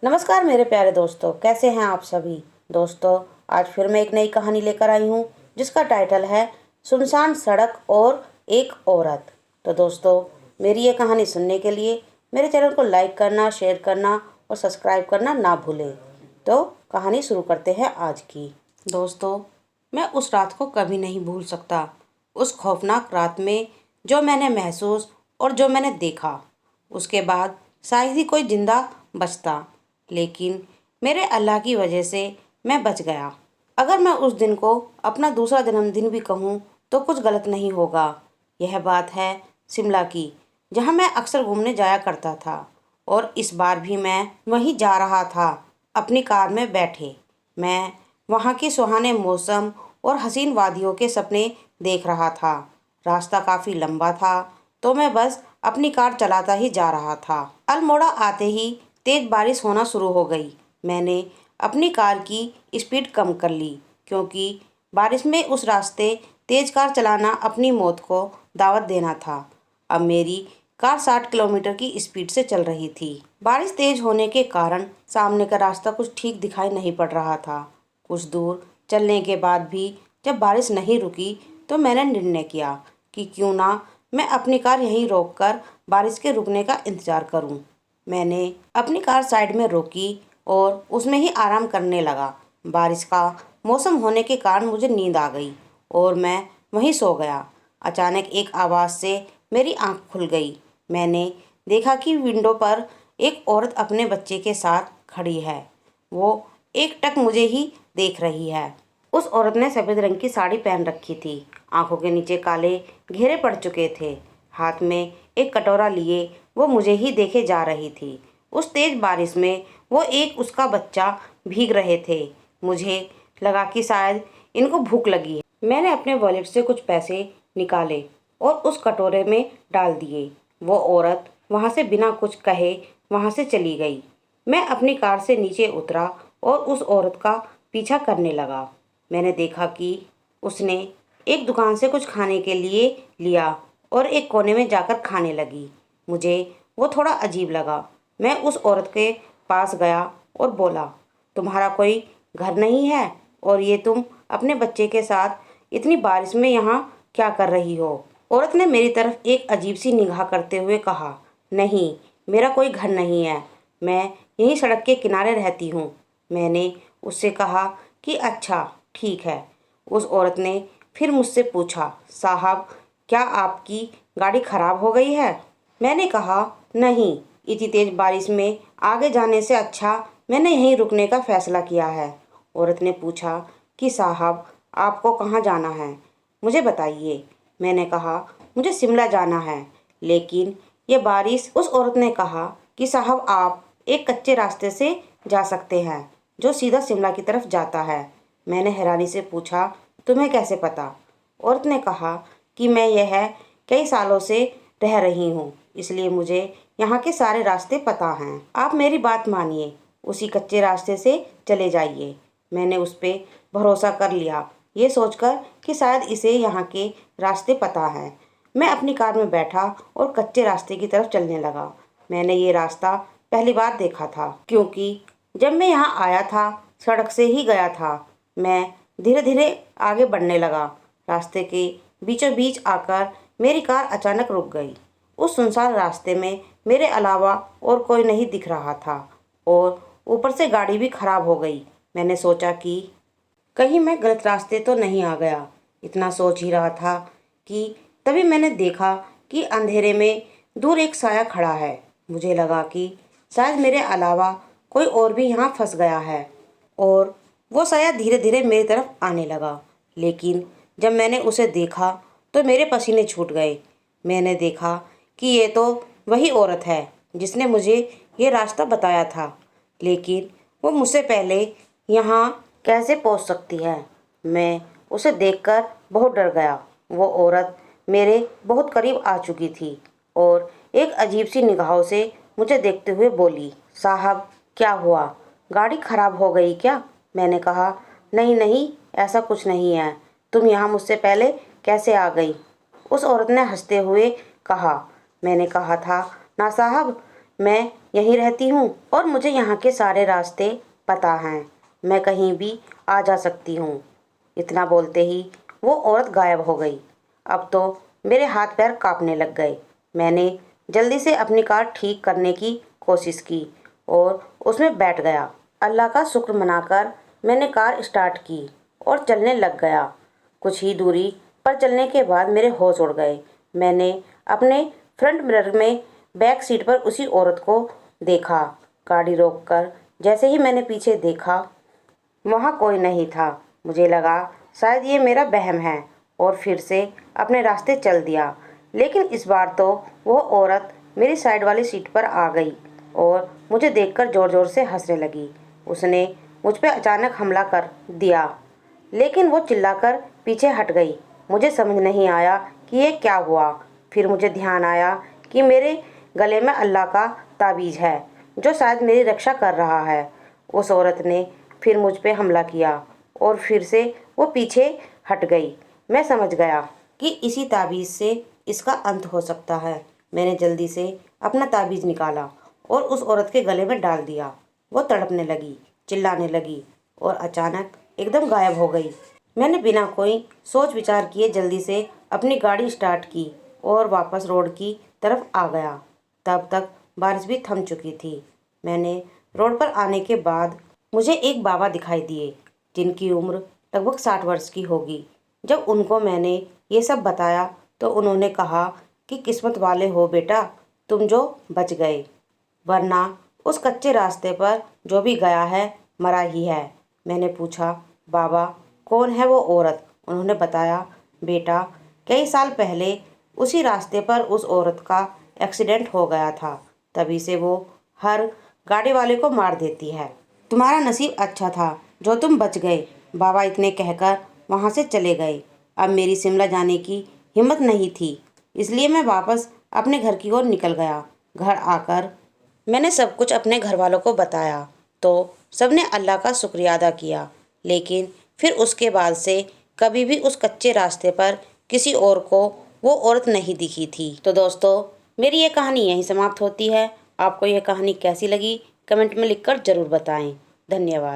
नमस्कार मेरे प्यारे दोस्तों, कैसे हैं आप सभी। दोस्तों, आज फिर मैं एक नई कहानी लेकर आई हूँ जिसका टाइटल है सुनसान सड़क और एक औरत। तो दोस्तों, मेरी ये कहानी सुनने के लिए मेरे चैनल को लाइक करना, शेयर करना और सब्सक्राइब करना ना भूलें। तो कहानी शुरू करते हैं आज की। दोस्तों, मैं उस रात को कभी नहीं भूल सकता। उस खौफनाक रात में जो मैंने महसूस और जो मैंने देखा, उसके बाद शायद ही कोई जिंदा बचता, लेकिन मेरे अल्लाह की वजह से मैं बच गया। अगर मैं उस दिन को अपना दूसरा जन्मदिन भी कहूँ तो कुछ गलत नहीं होगा। यह बात है शिमला की, जहाँ मैं अक्सर घूमने जाया करता था, और इस बार भी मैं वहीं जा रहा था अपनी कार में बैठे। मैं वहाँ के सुहाने मौसम और हसीन वादियों के सपने देख रहा था। रास्ता काफ़ी लंबा था, तो मैं बस अपनी कार चलाता ही जा रहा था। अल्मोड़ा आते ही तेज बारिश होना शुरू हो गई। मैंने अपनी कार की स्पीड कम कर ली, क्योंकि बारिश में उस रास्ते तेज कार चलाना अपनी मौत को दावत देना था। अब मेरी कार 60 किलोमीटर की स्पीड से चल रही थी। बारिश तेज होने के कारण सामने का रास्ता कुछ ठीक दिखाई नहीं पड़ रहा था। कुछ दूर चलने के बाद भी जब बारिश नहीं रुकी, तो मैंने निर्णय किया कि क्यों ना मैं अपनी कार यहीं रोककर बारिश के रुकने का इंतजार करूं। मैंने अपनी कार साइड में रोकी और उसमें ही आराम करने लगा। बारिश का मौसम होने के कारण मुझे नींद आ गई और मैं वहीं सो गया। अचानक एक आवाज़ से मेरी आंख खुल गई। मैंने देखा कि विंडो पर एक औरत अपने बच्चे के साथ खड़ी है। वो एक टक मुझे ही देख रही है। उस औरत ने सफ़ेद रंग की साड़ी पहन रखी थी। आंखों के नीचे काले घेरे पड़ चुके थे। हाथ में एक कटोरा लिए वो मुझे ही देखे जा रही थी। उस तेज बारिश में वो एक उसका बच्चा भीग रहे थे। मुझे लगा कि शायद इनको भूख लगी है। मैंने अपने वॉलेट से कुछ पैसे निकाले और उस कटोरे में डाल दिए। वो औरत वहाँ से बिना कुछ कहे वहाँ से चली गई। मैं अपनी कार से नीचे उतरा और उस औरत का पीछा करने लगा। मैंने देखा कि उसने एक दुकान से कुछ खाने के लिए लिया और एक कोने में जाकर खाने लगी। मुझे वो थोड़ा अजीब लगा। मैं उस औरत के पास गया और बोला, तुम्हारा कोई घर नहीं है, और ये तुम अपने बच्चे के साथ इतनी बारिश में यहाँ क्या कर रही हो। औरत ने मेरी तरफ एक अजीब सी निगाह करते हुए कहा, नहीं, मेरा कोई घर नहीं है, मैं यहीं सड़क के किनारे रहती हूँ। मैंने उससे कहा कि अच्छा, ठीक है। उस औरत ने फिर मुझसे पूछा, साहब, क्या आपकी गाड़ी खराब हो गई है। मैंने कहा, नहीं, इतनी तेज बारिश में आगे जाने से अच्छा मैंने यहीं रुकने का फैसला किया है। औरत ने पूछा कि साहब, आपको कहाँ जाना है, मुझे बताइए। मैंने कहा, मुझे शिमला जाना है, लेकिन ये बारिश। उस औरत ने कहा कि साहब, आप एक कच्चे रास्ते से जा सकते हैं जो सीधा शिमला की तरफ जाता है। मैंने हैरानी से पूछा, तुम्हें कैसे पता। औरत ने कहा कि मैं यह कई सालों से रह रही हूँ, इसलिए मुझे यहाँ के सारे रास्ते पता हैं। आप मेरी बात मानिए, उसी कच्चे रास्ते से चले जाइए। मैंने उस पर भरोसा कर लिया, ये सोचकर कि शायद इसे यहाँ के रास्ते पता हैं। मैं अपनी कार में बैठा और कच्चे रास्ते की तरफ चलने लगा। मैंने ये रास्ता पहली बार देखा था, क्योंकि जब मैं यहाँ आया था सड़क से ही गया था। मैं धीरे धीरे आगे बढ़ने लगा। रास्ते के बीचों बीच आकर मेरी कार अचानक रुक गई। उस सुनसान रास्ते में मेरे अलावा और कोई नहीं दिख रहा था, और ऊपर से गाड़ी भी खराब हो गई। मैंने सोचा कि कहीं मैं गलत रास्ते तो नहीं आ गया। इतना सोच ही रहा था कि तभी मैंने देखा कि अंधेरे में दूर एक साया खड़ा है। मुझे लगा कि शायद मेरे अलावा कोई और भी यहाँ फंस गया है, और वो साया धीरे धीरे मेरी तरफ आने लगा। लेकिन जब मैंने उसे देखा तो मेरे पसीने छूट गए। मैंने देखा कि ये तो वही औरत है जिसने मुझे ये रास्ता बताया था, लेकिन वो मुझसे पहले यहाँ कैसे पहुँच सकती है। मैं उसे देखकर बहुत डर गया। वो औरत मेरे बहुत करीब आ चुकी थी और एक अजीब सी निगाहों से मुझे देखते हुए बोली, साहब, क्या हुआ, गाड़ी खराब हो गई क्या। मैंने कहा, नहीं नहीं, ऐसा कुछ नहीं है, तुम यहाँ मुझसे पहले कैसे आ गई। उस औरत ने हंसते हुए कहा, मैंने कहा था ना साहब, मैं यहीं रहती हूँ और मुझे यहाँ के सारे रास्ते पता हैं। मैं कहीं भी आ जा सकती हूँ। इतना बोलते ही वो औरत गायब हो गई। अब तो मेरे हाथ पैर कांपने लग गए। मैंने जल्दी से अपनी कार ठीक करने की कोशिश की और उसमें बैठ गया। अल्लाह का शुक्र मनाकर मैंने कार स्टार्ट की और चलने लग गया। कुछ ही दूरी पर चलने के बाद मेरे होश उड़ गए। मैंने अपने फ्रंट मिरर में बैक सीट पर उसी औरत को देखा। गाड़ी रोककर जैसे ही मैंने पीछे देखा, वहाँ कोई नहीं था। मुझे लगा शायद ये मेरा वहम है और फिर से अपने रास्ते चल दिया। लेकिन इस बार तो वो औरत मेरी साइड वाली सीट पर आ गई और मुझे देखकर ज़ोर ज़ोर से हंसने लगी। उसने मुझ पर अचानक हमला कर दिया, लेकिन वो चिल्लाकर पीछे हट गई। मुझे समझ नहीं आया कि ये क्या हुआ। फिर मुझे ध्यान आया कि मेरे गले में अल्लाह का ताबीज़ है जो शायद मेरी रक्षा कर रहा है। उस औरत ने फिर मुझ पे हमला किया और फिर से वो पीछे हट गई। मैं समझ गया कि इसी ताबीज़ से इसका अंत हो सकता है। मैंने जल्दी से अपना ताबीज़ निकाला और उस औरत के गले में डाल दिया। वो तड़पने लगी, चिल्लाने लगी और अचानक एकदम गायब हो गई। मैंने बिना कोई सोच विचार किए जल्दी से अपनी गाड़ी स्टार्ट की और वापस रोड की तरफ आ गया। तब तक बारिश भी थम चुकी थी। मैंने रोड पर आने के बाद मुझे एक बाबा दिखाई दिए जिनकी उम्र लगभग 60 वर्ष की होगी। जब उनको मैंने ये सब बताया तो उन्होंने कहा कि किस्मत वाले हो बेटा, तुम जो बच गए, वरना उस कच्चे रास्ते पर जो भी गया है मरा ही है। मैंने पूछा, बाबा कौन है वो औरत? उन्होंने बताया, बेटा कई साल पहले उसी रास्ते पर उस औरत का एक्सीडेंट हो गया था, तभी से वो हर गाड़ी वाले को मार देती है। तुम्हारा नसीब अच्छा था जो तुम बच गए। बाबा इतने कहकर वहाँ से चले गए। अब मेरी शिमला जाने की हिम्मत नहीं थी, इसलिए मैं वापस अपने घर की ओर निकल गया। घर आकर मैंने सब कुछ अपने घर वालों को बताया तो सबने अल्लाह का शुक्रिया अदा किया। लेकिन फिर उसके बाद से कभी भी उस कच्चे रास्ते पर किसी और को वो औरत नहीं दिखी थी। तो दोस्तों, मेरी ये कहानी यहीं समाप्त होती है। आपको यह कहानी कैसी लगी कमेंट में लिखकर ज़रूर बताएं। धन्यवाद।